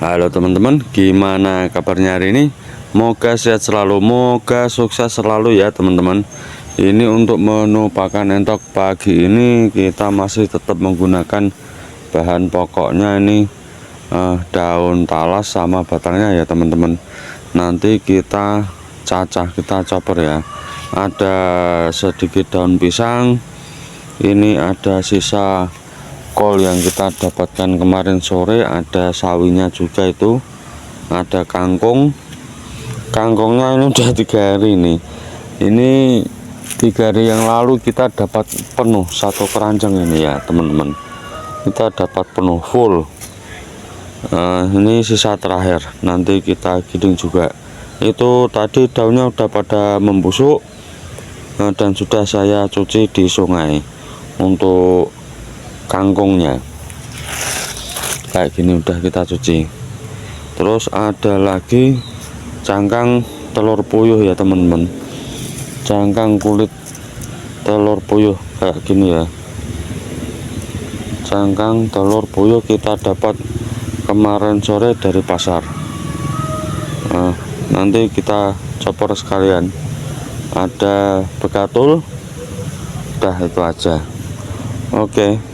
Halo teman-teman, gimana kabarnya hari ini? Moga sehat selalu, moga sukses selalu ya teman-teman. Ini untuk menu pakan entok pagi ini kita masih tetap menggunakan bahan pokoknya ini daun talas sama batangnya ya teman-teman. Nanti kita cacah, kita chopper ya. Ada sedikit daun pisang, ini ada sisa kol yang kita dapatkan kemarin sore, ada sawinya juga, itu ada kangkungnya ini udah 3 hari nih. Ini 3 hari yang lalu kita dapat penuh satu keranjang ini ya teman-teman, kita dapat penuh full. Ini sisa terakhir, nanti kita giling juga. Itu tadi daunnya udah pada membusuk dan sudah saya cuci di sungai untuk kangkungnya. Kayak gini udah kita cuci. Terus ada lagi cangkang telur puyuh ya teman-teman, cangkang kulit telur puyuh kayak gini ya. Cangkang telur puyuh kita dapat kemarin sore dari pasar. Nanti kita chopper sekalian. Ada bekatul, udah itu aja. Oke.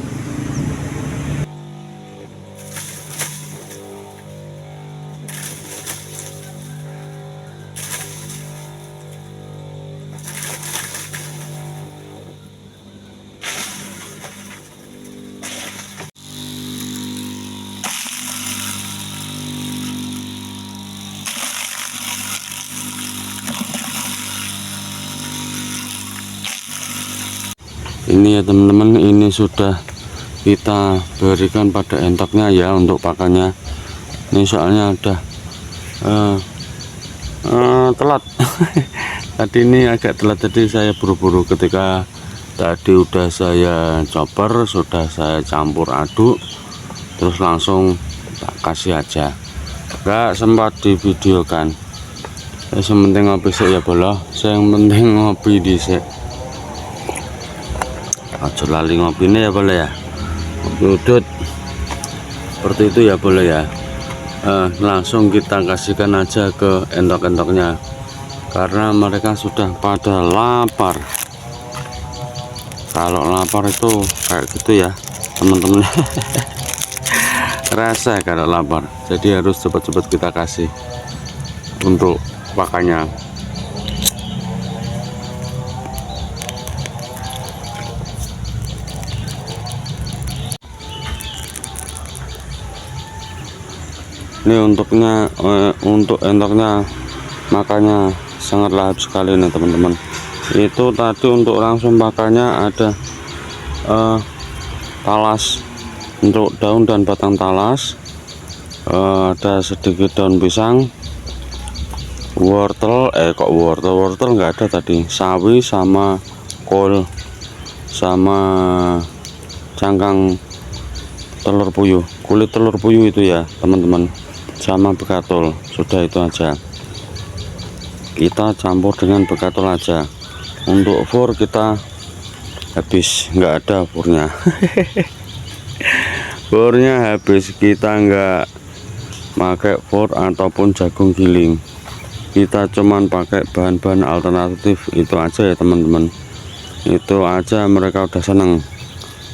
Ini ya teman-teman, ini sudah kita berikan pada entoknya ya untuk pakannya. Ini soalnya ada telat. Tadi ini agak telat, jadi saya buru-buru ketika tadi udah saya chopper, sudah saya campur aduk, terus langsung tak kasih aja, gak sempat divideokan. Yang penting ngopi sih ya bola, yang penting ngopi dhisik. Aja lali ngopi ini ya boleh ya, ngopi udut seperti itu ya boleh ya. Langsung kita kasihkan aja ke entok-entoknya karena mereka sudah pada lapar. Kalau lapar itu kayak gitu ya teman-teman. Rasa kalau lapar, jadi harus cepat-cepat kita kasih untuk pakannya. Ini untuknya untuk entoknya makanya sangat lahap sekali nih teman-teman. Itu tadi untuk langsung pakannya ada talas untuk daun dan batang talas, ada sedikit daun pisang, wortel, wortel nggak ada tadi, sawi sama kol sama cangkang telur puyuh, kulit telur puyuh itu ya teman-teman, sama bekatul. Sudah itu aja, kita campur dengan bekatul aja. Untuk fur kita habis, nggak ada furnya. Furnya habis, kita nggak pakai fur ataupun jagung giling, kita cuman pakai bahan-bahan alternatif itu aja ya teman-teman. Itu aja mereka udah seneng,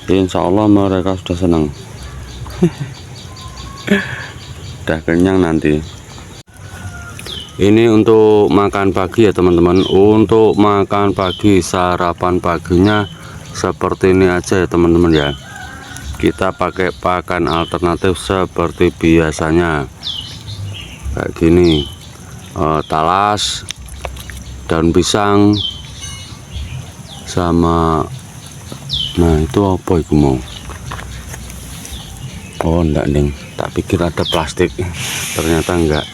insya Allah mereka sudah seneng. Udah kenyang nanti. Ini untuk makan pagi ya teman-teman. Untuk makan pagi, sarapan paginya seperti ini aja ya teman-teman ya. Kita pakai pakan alternatif seperti biasanya kayak gini, talas, daun pisang, sama itu apa itu mau. Oh enggak nih, tak pikir ada plastik, ternyata enggak.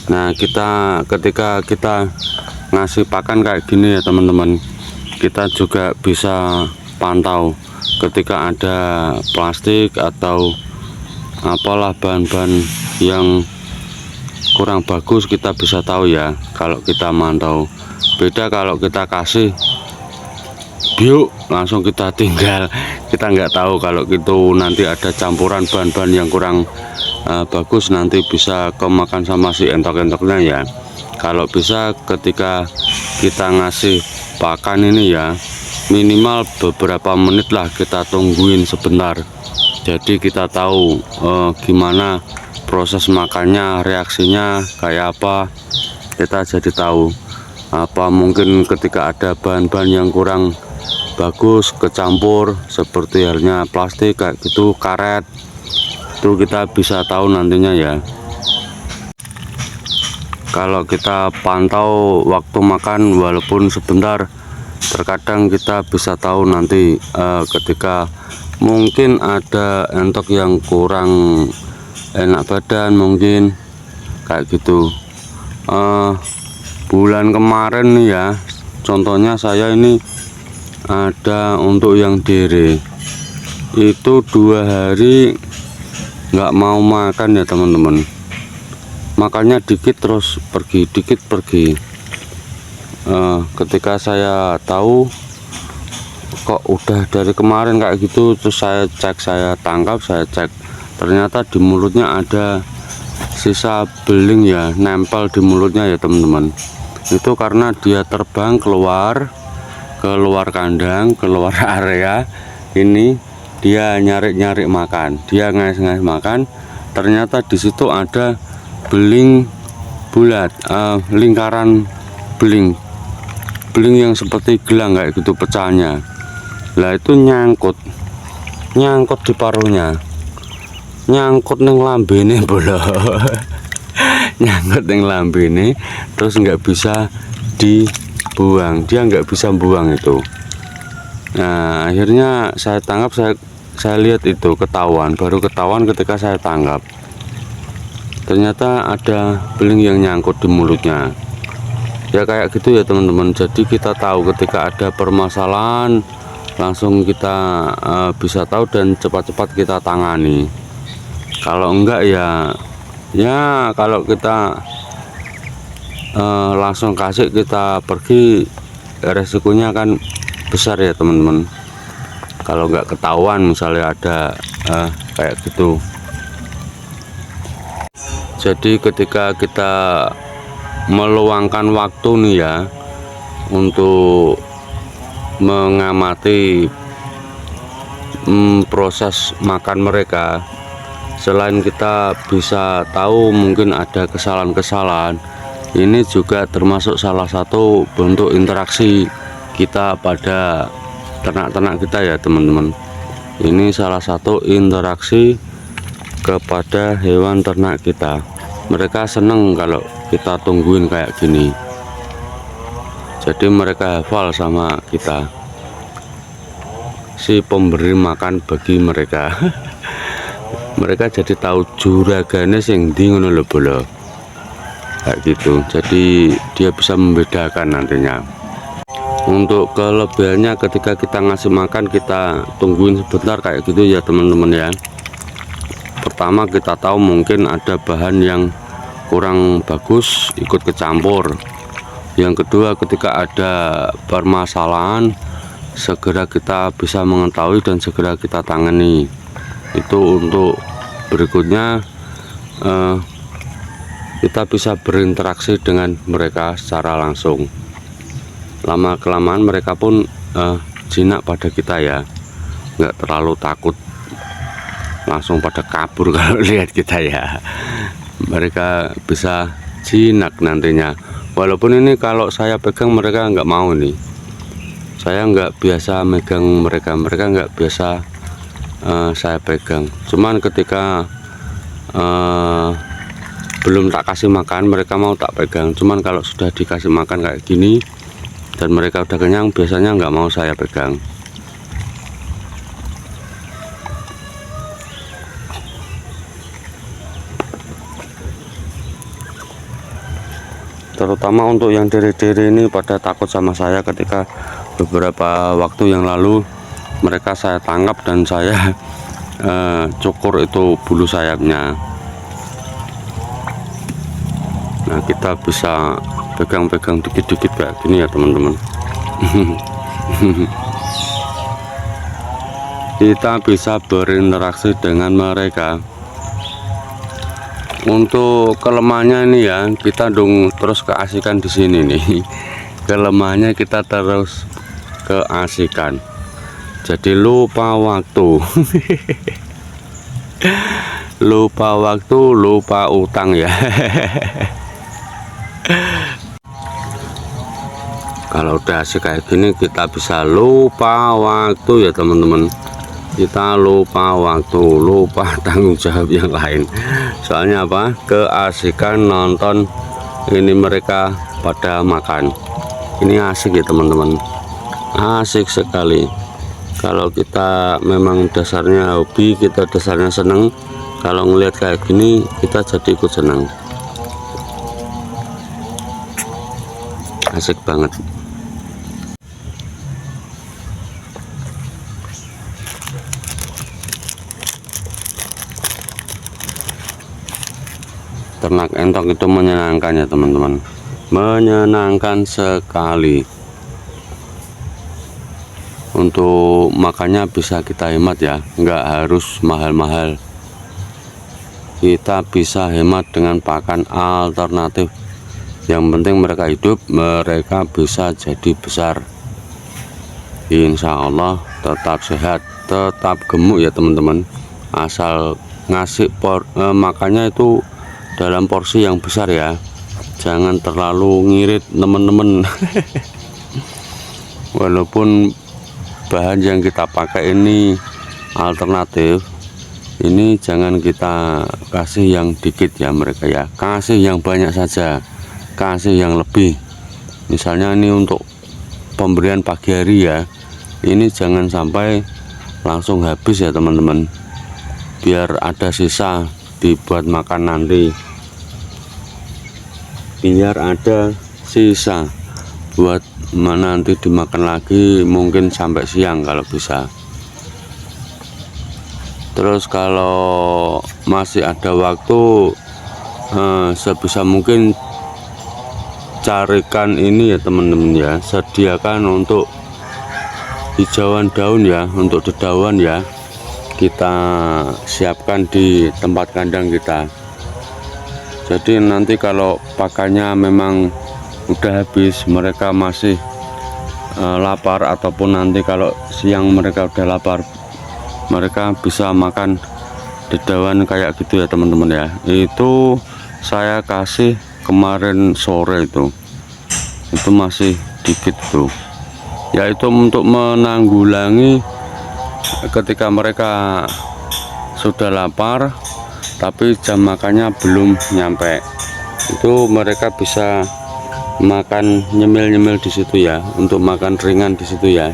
Nah ketika kita ngasih pakan kayak gini ya teman-teman, kita juga bisa pantau ketika ada plastik atau apalah bahan-bahan yang kurang bagus, kita bisa tahu ya kalau kita mantau. Beda kalau kita kasih yuk langsung kita tinggal, kita nggak tahu kalau gitu nanti ada campuran bahan-bahan yang kurang bagus nanti bisa kemakan sama si entok-entoknya ya. Kalau bisa ketika kita ngasih pakan ini ya, minimal beberapa menit lah kita tungguin sebentar, jadi kita tahu gimana proses makannya, reaksinya kayak apa, kita jadi tahu. Apa mungkin ketika ada bahan-bahan yang kurang bagus kecampur seperti halnya plastik kayak gitu, karet, itu kita bisa tahu nantinya ya. Kalau kita pantau waktu makan walaupun sebentar, terkadang kita bisa tahu nanti ketika mungkin ada entok yang kurang enak badan, mungkin kayak gitu. Bulan kemarin nih ya, contohnya saya ini ada untuk yang dere itu 2 hari nggak mau makan ya teman-teman, makannya dikit terus pergi, dikit pergi. Ketika saya tahu kok udah dari kemarin kayak gitu, terus saya cek, saya tangkap, saya cek, ternyata di mulutnya ada sisa beling ya, nempel di mulutnya ya teman-teman. Itu karena dia terbang keluar kandang, keluar area ini, dia nyari-nyari makan, dia ngais-ngais makan, ternyata di situ ada beling bulat, lingkaran beling yang seperti gelang kayak gitu pecahnya. Lah itu nyangkut di paruhnya, nyangkut neng lambene bola nyangkut neng lambene, terus nggak bisa dibuang, dia nggak bisa buang itu. Nah akhirnya saya tangkap, saya lihat itu ketahuan, baru ketahuan ketika saya tangkap, ternyata ada beling yang nyangkut di mulutnya ya, kayak gitu ya teman-teman. Jadi kita tahu ketika ada permasalahan langsung kita bisa tahu dan cepat-cepat kita tangani. Kalau enggak ya kalau kita langsung kasih, kita pergi, resikonya kan besar ya teman-teman. Kalau enggak ketahuan misalnya ada kayak gitu. Jadi ketika kita meluangkan waktu nih ya untuk mengamati proses makan mereka, selain kita bisa tahu mungkin ada kesalahan-kesalahan, ini juga termasuk salah satu bentuk interaksi kita pada ternak-ternak kita ya teman-teman. Ini salah satu interaksi kepada hewan ternak kita. Mereka seneng kalau kita tungguin kayak gini, jadi mereka hafal sama kita, si pemberi makan bagi mereka. Mereka jadi tahu juragane sing ndi ngono lho bolo, kayak gitu. Jadi dia bisa membedakan nantinya. Untuk kelebihannya ketika kita ngasih makan, kita tungguin sebentar kayak gitu ya teman-teman ya. Pertama kita tahu mungkin ada bahan yang kurang bagus ikut kecampur. Yang kedua, ketika ada permasalahan segera kita bisa mengetahui dan segera kita tangani. Itu untuk berikutnya kita bisa berinteraksi dengan mereka secara langsung. Lama kelamaan mereka pun jinak pada kita ya, nggak terlalu takut, langsung pada kabur kalau lihat kita ya. Mereka bisa jinak nantinya. Walaupun ini kalau saya pegang mereka nggak mau nih, saya nggak biasa megang mereka, mereka nggak biasa saya pegang. Cuman ketika belum tak kasih makan, mereka mau tak pegang. Cuman kalau sudah dikasih makan kayak gini dan mereka udah kenyang, biasanya nggak mau saya pegang. Terutama untuk yang dere-dere ini pada takut sama saya ketika beberapa waktu yang lalu mereka saya tangkap dan saya cukur itu bulu sayapnya. Nah kita bisa pegang-pegang dikit-dikit kayak gini ya teman-teman. Kita bisa berinteraksi dengan mereka Untuk kelemahannya ini ya, kita dong terus keasikan di sini nih. Kelemahannya kita terus keasikan, jadi lupa waktu. Lupa waktu, lupa utang ya. Kalau udah asik kayak gini kita bisa lupa waktu ya teman-teman. Kita lupa waktu, lupa tanggung jawab yang lain. Soalnya apa? Keasikan nonton ini mereka pada makan. Ini asik ya teman-teman, asik sekali. Kalau kita memang dasarnya hobi, kita dasarnya seneng, kalau ngelihat kayak gini kita jadi ikut senang. Asik banget. Ternak entok itu menyenangkan ya teman-teman, menyenangkan sekali. Untuk makannya bisa kita hemat ya, nggak harus mahal-mahal. Kita bisa hemat dengan pakan alternatif. Yang penting mereka hidup, mereka bisa jadi besar. Insya Allah tetap sehat, tetap gemuk ya teman-teman. Asal ngasih makannya itu dalam porsi yang besar ya, jangan terlalu ngirit teman-teman. Walaupun bahan yang kita pakai ini alternatif, ini jangan kita kasih yang dikit ya mereka ya, kasih yang banyak saja, kasih yang lebih. Misalnya ini untuk pemberian pagi hari ya, ini jangan sampai langsung habis ya teman-teman, biar ada sisa dibuat makan nanti, biar ada sisa buat nanti dimakan lagi, mungkin sampai siang kalau bisa. Terus kalau masih ada waktu, sebisa mungkin carikan ini ya teman-teman ya, sediakan untuk hijauan daun ya, untuk dedauan ya, kita siapkan di tempat kandang kita. Jadi nanti kalau pakannya memang udah habis, mereka masih lapar, ataupun nanti kalau siang mereka udah lapar, mereka bisa makan dedauan kayak gitu ya teman-teman ya. Itu saya kasih kemarin sore itu masih dikit tuh, yaitu untuk menanggulangi ketika mereka sudah lapar tapi jam makannya belum nyampe, itu mereka bisa makan nyemil-nyemil di situ ya, untuk makan ringan di situ ya,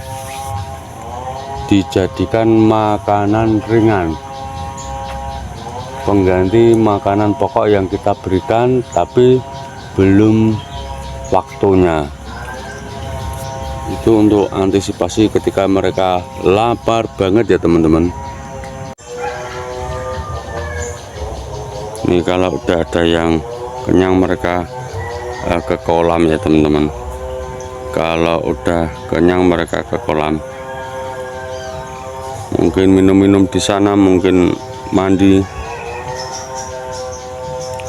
dijadikan makanan ringan, pengganti makanan pokok yang kita berikan tapi belum waktunya. Itu untuk antisipasi ketika mereka lapar banget ya teman-teman. Ini kalau udah ada yang kenyang mereka ke kolam ya teman-teman. Kalau udah kenyang mereka ke kolam, mungkin minum-minum di sana, mungkin mandi.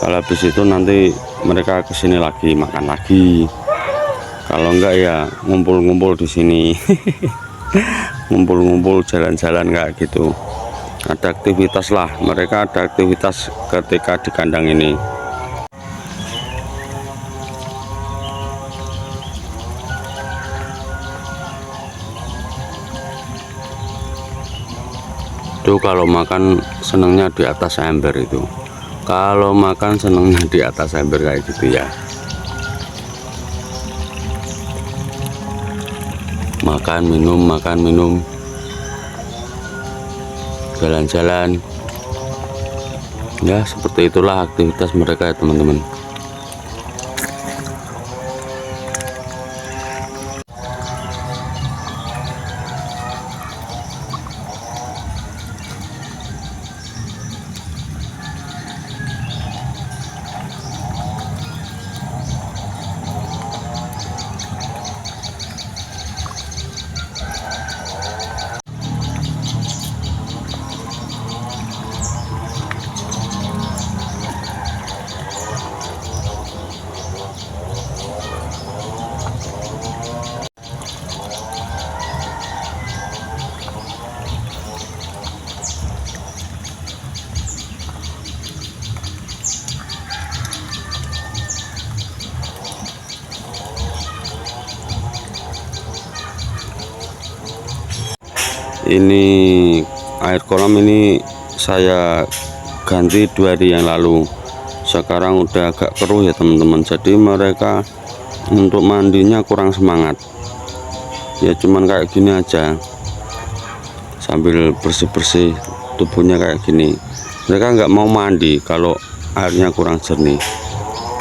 Kalau habis itu nanti mereka kesini lagi makan lagi. Kalau enggak ya ngumpul-ngumpul di sini. Ngumpul-ngumpul jalan-jalan kayak gitu. Ada aktivitas lah, mereka ada aktivitas ketika di kandang ini. Itu kalau makan senangnya di atas ember itu. Kalau makan senangnya di atas ember kayak gitu ya. Makan minum, jalan-jalan. Ya seperti itulah aktivitas mereka ya teman-teman. ini air kolam ini saya ganti 2 hari yang lalu. Sekarang udah agak keruh ya teman-teman, jadi mereka untuk mandinya kurang semangat ya, cuman kayak gini aja sambil bersih-bersih tubuhnya kayak gini. Mereka nggak mau mandi kalau airnya kurang jernih.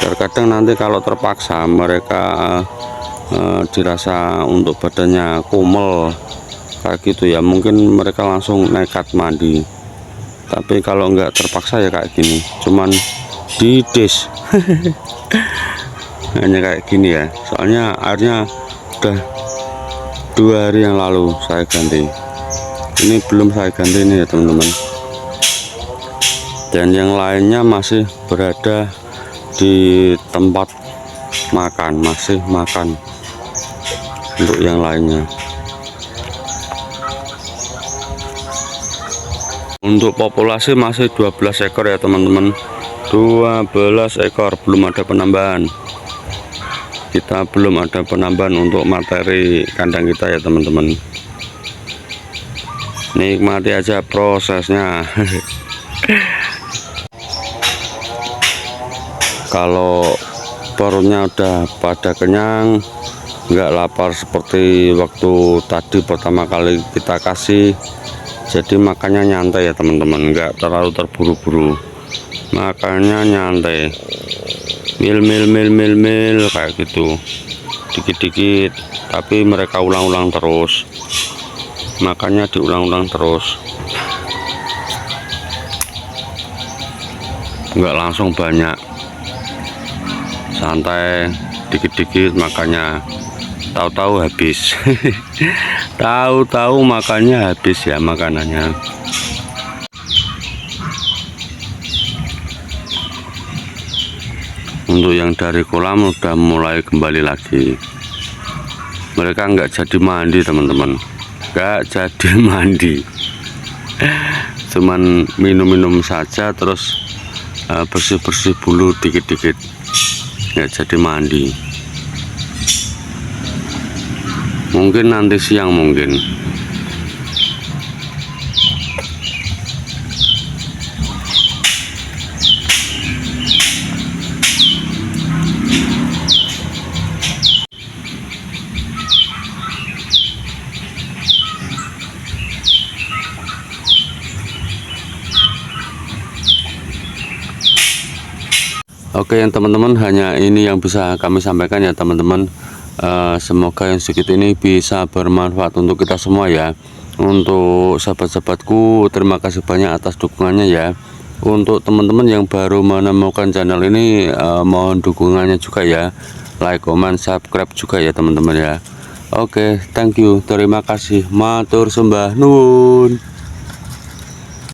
Terkadang nanti kalau terpaksa mereka dirasa untuk badannya kumel kayak gitu ya, mungkin mereka langsung nekat mandi. Tapi kalau nggak terpaksa ya kayak gini, cuman dides hanya kayak gini ya, soalnya airnya udah 2 hari yang lalu saya ganti. Ini belum saya ganti ini ya teman-teman, dan yang lainnya masih berada di tempat makan, masih makan untuk yang lainnya. Untuk populasi masih 12 ekor ya teman-teman, 12 ekor, belum ada penambahan. Kita belum ada penambahan untuk materi kandang kita ya teman-teman. Nikmati aja prosesnya. Kalau perutnya udah pada kenyang, nggak lapar seperti waktu tadi pertama kali kita kasih, jadi makannya nyantai ya teman-teman, nggak terlalu terburu-buru, makannya nyantai, mil kayak gitu, dikit-dikit, tapi mereka ulang-ulang terus, makannya diulang-ulang terus, nggak langsung banyak, santai, dikit-dikit makannya, tahu-tahu habis. Tahu-tahu makannya habis ya makanannya. Untuk yang dari kolam udah mulai kembali lagi. Mereka nggak jadi mandi teman-teman, nggak jadi mandi, cuman minum-minum saja, terus bersih-bersih bulu dikit-dikit, nggak jadi mandi. Mungkin nanti siang mungkin. Oke yang teman-teman, hanya ini yang bisa kami sampaikan ya teman-teman. Semoga yang sedikit ini bisa bermanfaat untuk kita semua ya. Untuk sahabat-sahabatku, terima kasih banyak atas dukungannya ya. Untuk teman-teman yang baru menemukan channel ini, mohon dukungannya juga ya, like, comment, subscribe juga ya teman-teman ya. Oke, thank you, terima kasih, matur sembah nuwun.